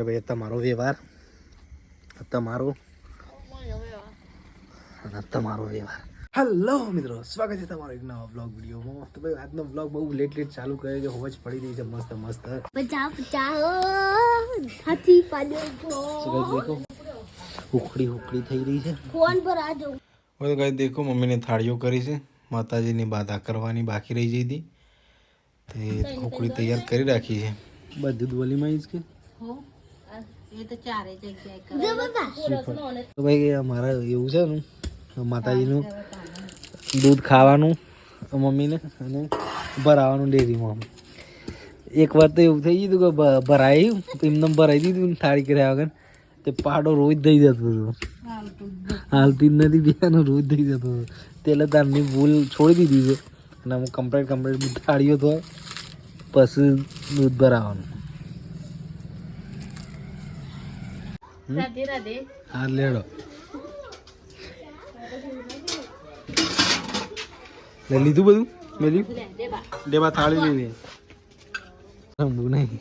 ભાઈ તમારો વ્યવહાર, તમારો અને તમારો વ્યવહાર. હેલો મિત્રો, સ્વાગત છે તમારો એક નવા વ્લોગ વિડીયોમાં. તો ભાઈ આજનો વ્લોગ બહુ લેટ ચાલુ કર્યો છે. હોજ પડી રહી છે મસ્ત મસ્ત. ઉખડી ઉખડી થઈ રહી છે. ફોન પર આજો. હવે ગાઈસ દેખો, મમ્મીને થાળીઓ કરી છે. માતાજીની બાધા કરવાની બાકી રહી જઈ હતી તે ઉખડી તૈયાર કરી રાખી છે. બધું વલીમાં જ કે તો ભાઈ અમારે એવું છે ને, માતાજીનું દૂધ ખાવાનું મમ્મીને અને ભરાવાનું ડેરીમાં. એક વાર તો એવું થઈ ગયું કે ભરાયું એમને ભરાઈ દીધું થાળી કર્યા વગર. તે પાડો રોજ થઈ જતો હતો, હાલતી જ નથી બેનો રોજ થઈ જતો હતો. તેલે તારની ભૂલ છોડી દીધી છે અને અમુક કમ્પ્લીટ થાળીઓ તો પછી દૂધ ભરાવાનું. હા લેડો લીધું બધું મેલ્યું ડેબા થાળી લીધી રમવું નહીં.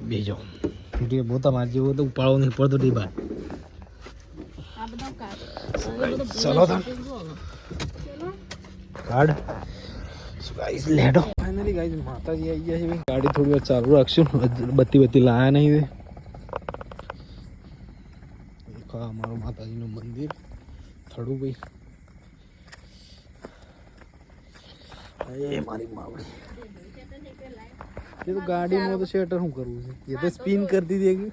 બીજો તમારે જેવો તો ઉપાડવો નહીં પડતો ડેબા. ચલો કાર્ડ લેડો. ફાઇનલી ગાઈસ માતાજી આવી ગયા છે. ગાડી થોડી વાર ચાલુ રાખશું, બત્તી લાયા નહીં. અમારું માતાજીનું મંદિર થડું ભાઈ. એ મારી માવડી, એ તો ગાડીમાં તો શેટર શું કરવું છે? એ તો સ્પિન કરતી હતી,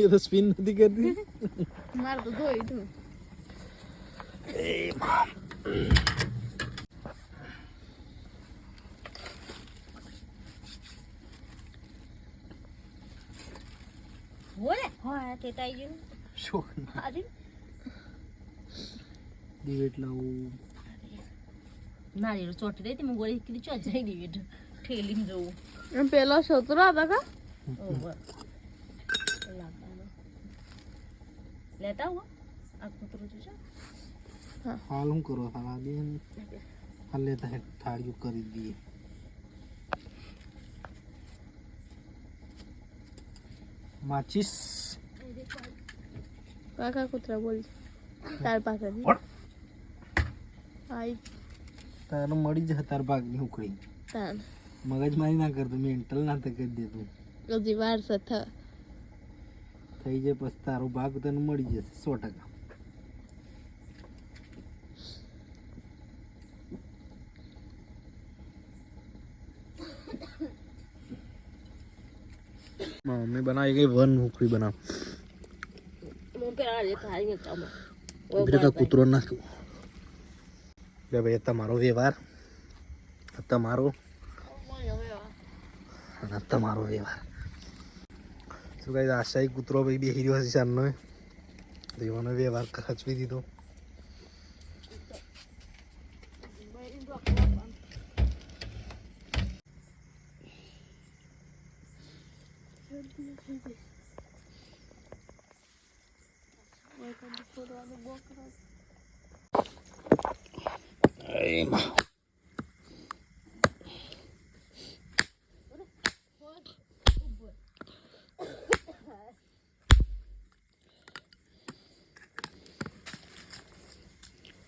એ તો સ્પિન નથી કરતી. નારિયેળ ચોટી રહી હતી, ગોળી કીધી ચો જઈ દીધી ઠેલીને જવું. પેલો છોતરો હતા કા લેતા હો આ કૂતરું જોશે. હાલ હું કરો હાલ હાલ લેતા હે થાળીઓ કરી દઈએ. માચીસ કાકા કૂતરા બોલ તાર પાસે આઈ તારે મળી જશે તાર ભાગની ઉખડી. તાર મગજ મારી ના કરતો, મેન્ટલ ના તો કરી દેતું. હજી વાર છે થઈ જાય પછી તારો ભાગ તને મળી જશે 100%. મમ્મી બનાવી ગઈ વન ઉખડી બનાવ. કૂતરો નાખ્યું. ભાઈ તમારો વ્યવહાર, તમારો અને તમારો વ્યવહાર. શું કહે આશાઈ કૂતરો ભાઈ બેસી રહ્યો છે સારનો, એવાનો વ્યવહાર ખચવી દીધો.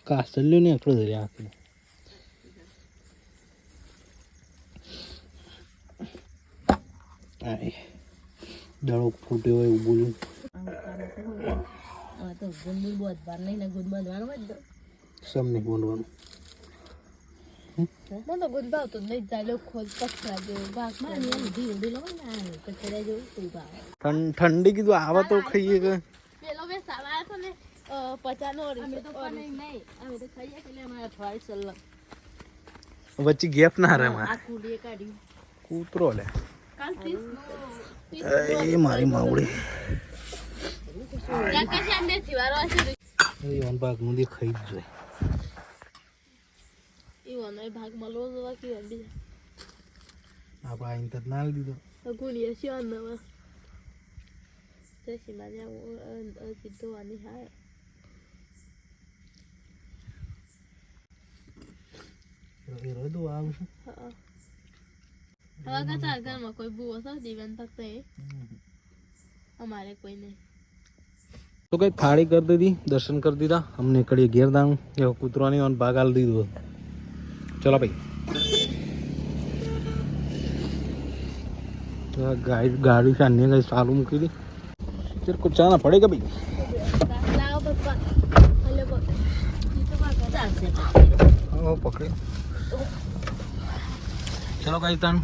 કાસલ્યું ને એટલો ધરી આંખને દડો ફૂટ્યો હોય એવું બોલ્યું. સમને બોલવાનું મને તો ગુદ ભાવતો નહીં જાય ખોલ પક્ષા જેવું ભાગ ઠંડી કીધું આવા તો ખાઈએ કે પેલો બે સાલા હતો ને 50 વચ્ચે ગેપ ના રહે કૂતરો લે. એ મારી માવડી ભાગ નું ખાઈ જ જોઈએ. ભાગ મળવો જોવા કે આપડે આઈને તો ના લીધો ગુલિયા છે અન્નમાં જશે મારે સીધો આની હા રોય દો આવું છું. હા હવે કા ચાર ઘરમાં કોઈ બુઓ છે જીવન તક તો એ અમારે કોઈ નહીં. તો કઈ થાળી કરી દીધી, દર્શન કરી દીધા, અમને કડીએ ઘેર દાણું એવો કૂતરાની અને ભાગ આલી દીધો. ચલો ભાઈ ગાડી છે અન્ય કઈ ચાલુ મૂકી દી. तेरे को जाना पड़ेगा भाई. લાવો પપ્પા હલે પપ્પા ઈ તો ભાગા ચાલશે हाँ पकड़े. चलो गाइस तान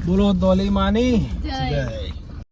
बोलो दोली मानी જય. जय.